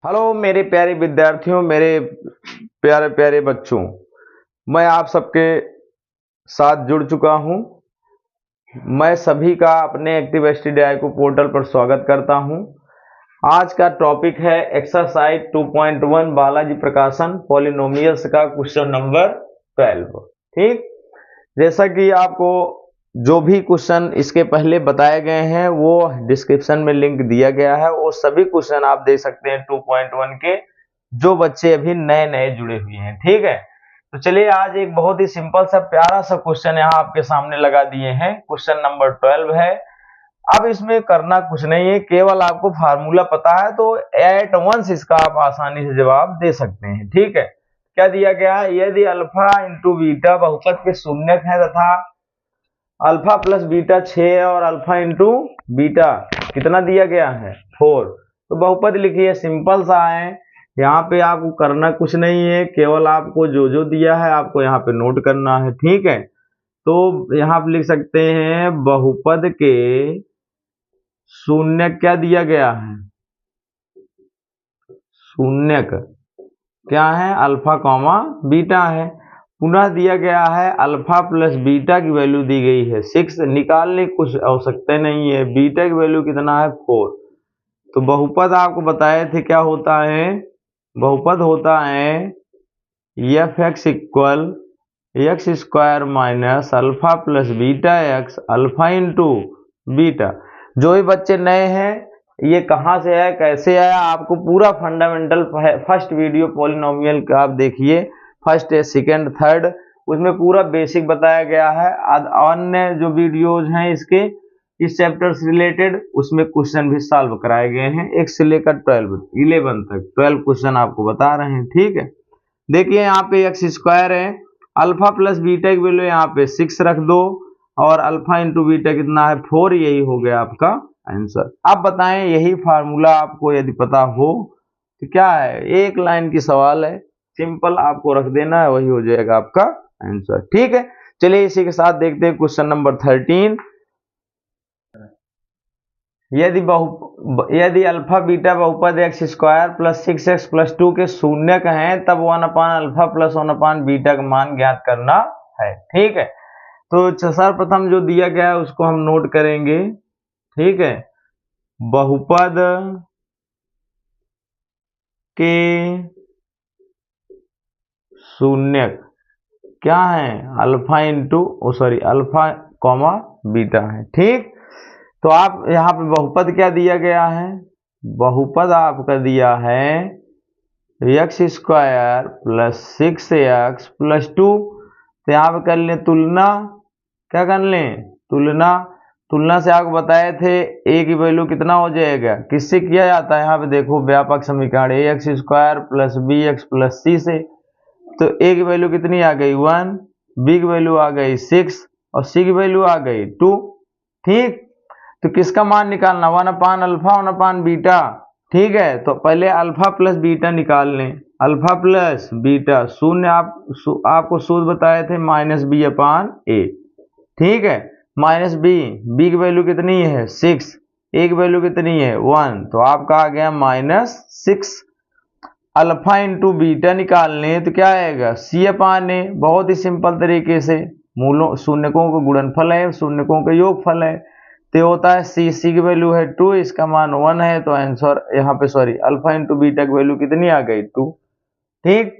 Hello मेरे प्यारे विद्यार्थियों, मेरे प्यारे प्यारे बच्चों, मैं आप सबके साथ जुड़ चुका हूं। मैं सभी का अपने एक्टिव स्टडी को पोर्टल पर स्वागत करता हूं। आज का टॉपिक है एक्सरसाइज 2.1 बालाजी प्रकाशन पॉलिनोमियल्स का क्वेश्चन नंबर 12। ठीक, जैसा कि आपको जो भी क्वेश्चन इसके पहले बताए गए हैं वो डिस्क्रिप्शन में लिंक दिया गया है। वो सभी क्वेश्चन आप देख सकते हैं 2.1 के, जो बच्चे अभी नए नए जुड़े हुए हैं। ठीक है, तो चलिए आज एक बहुत ही सिंपल सा प्यारा सा क्वेश्चन यहाँ आपके सामने लगा दिए हैं। क्वेश्चन नंबर 12 है। अब इसमें करना कुछ नहीं है, केवल आपको फार्मूला पता है तो एट वंस इसका आप आसानी से जवाब दे सकते हैं। ठीक है, क्या दिया गया है? यदि अल्फा इंटू बीटा बहुपद के शून्यक है तथा अल्फा प्लस बीटा 6 और अल्फा इंटू बीटा कितना दिया गया है 4, तो बहुपद लिखिए। सिंपल सा है, यहाँ पे आपको करना कुछ नहीं है, केवल आपको जो जो दिया है आपको यहाँ पे नोट करना है। ठीक है, तो यहाँ पे लिख सकते हैं बहुपद के शून्यक क्या दिया गया है? शून्यक क्या है? अल्फा कॉमा बीटा है। पुनः दिया गया है अल्फा प्लस बीटा की वैल्यू दी गई है 6, निकालने की कुछ आवश्यकता नहीं है। बीटा की वैल्यू कितना है 4। तो बहुपद आपको बताए थे क्या होता है? बहुपद होता है F x equal x square minus alpha plus beta x alpha into beta. जो भी बच्चे नए हैं, ये कहाँ से आया, कैसे आया, आपको पूरा फंडामेंटल फर्स्ट वीडियो पॉलिनोमियल का आप देखिए, फर्स्ट सेकंड थर्ड, उसमें पूरा बेसिक बताया गया है। अन्य जो वीडियोज हैं इसके इस चैप्टर से रिलेटेड, उसमें क्वेश्चन भी सॉल्व कराए गए हैं 1 से लेकर 11 तक 12 क्वेश्चन आपको बता रहे हैं। ठीक है, देखिए यहाँ पे एक्स स्क्वायर है, अल्फा प्लस बीटा की वैल्यू यहाँ पे 6 रख दो और अल्फा इंटू बीटा कितना है 4, यही हो गया आपका आंसर। अब बताएं, यही फार्मूला आपको यदि पता हो तो क्या है, एक लाइन की सवाल है, सिंपल आपको रख देना है, वही हो जाएगा आपका आंसर। ठीक है, चलिए इसी के साथ देखते हैं क्वेश्चन नंबर 13। यदि अल्फा बीटा बहुपद x square plus 6x plus 2 के शून्यक हैं, तब 1 अल्फा प्लस 1 बीटा का मान ज्ञात करना है। ठीक है, तो सर्वप्रथम जो दिया गया है उसको हम नोट करेंगे। ठीक है, बहुपद के शून्यक क्या है? Alpha into alpha comma beta है। ठीक, तो आप यहाँ पे बहुपद क्या दिया गया है? बहुपद आपका दिया है x square plus 6x plus 2। तो यहाँ पे कर लें तुलना। क्या कर लें? तुलना। तुलना से आपको बताए थे a की वैल्यू कितना हो जाएगा, किससे किया जाता है? यहाँ पे देखो व्यापक समीकरण ax square plus bx plus c से। तो a की वैल्यू कितनी आ गई 1, b की वैल्यू आ गई 6 और c की वैल्यू आ गई 2। ठीक, तो किसका मान निकालना? 1 अल्फा 1 बीटा। ठीक है, तो पहले अल्फा प्लस बीटा निकाल लें। अल्फा प्लस बीटा शून्य आपको सूत्र बताए थे -b/a। ठीक है, माइनस बी की वैल्यू कितनी है 6, a की वैल्यू कितनी है 1, तो आपका आ गया -6। अल्फा इंटू बीटा निकालने तो क्या आएगा c/a। बहुत ही सिंपल तरीके से, मूलों शून्यकों का गुणनफल है, शून्यकों का योगफल है, तो होता है c की वैल्यू है 2, इसका मान 1 है, तो आंसर यहाँ पे अल्फा इंटू बीटा की वैल्यू कितनी आ गई 2। ठीक,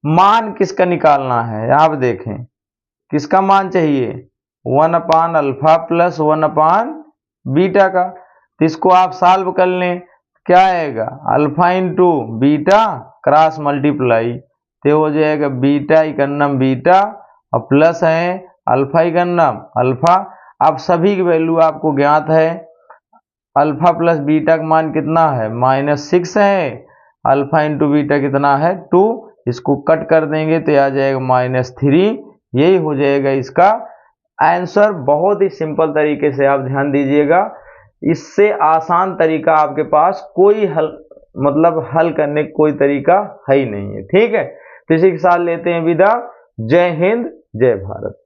मान किसका निकालना है? यहाँ पे देखें किसका मान चाहिए 1 अल्फा प्लस 1 बीटा का। तो इसको आप सॉल्व कर लें, क्या आएगा alpha into beta cross multiply, तो हो जाएगा बीटा इकन्नम बीटा और प्लस है अल्फा इकन्नम अल्फा। अब सभी की वैल्यू आपको ज्ञात है। अल्फा प्लस बीटा का मान कितना है -6 है, अल्फा इंटू बीटा कितना है 2, इसको कट कर देंगे तो आ जाएगा -3, यही हो जाएगा इसका आंसर। बहुत ही सिंपल तरीके से आप ध्यान दीजिएगा, इससे आसान तरीका आपके पास कोई हल करने का कोई तरीका है ही नहीं है। ठीक है, तो इसी के साथ लेते हैं विदा। जय हिंद, जय भारत।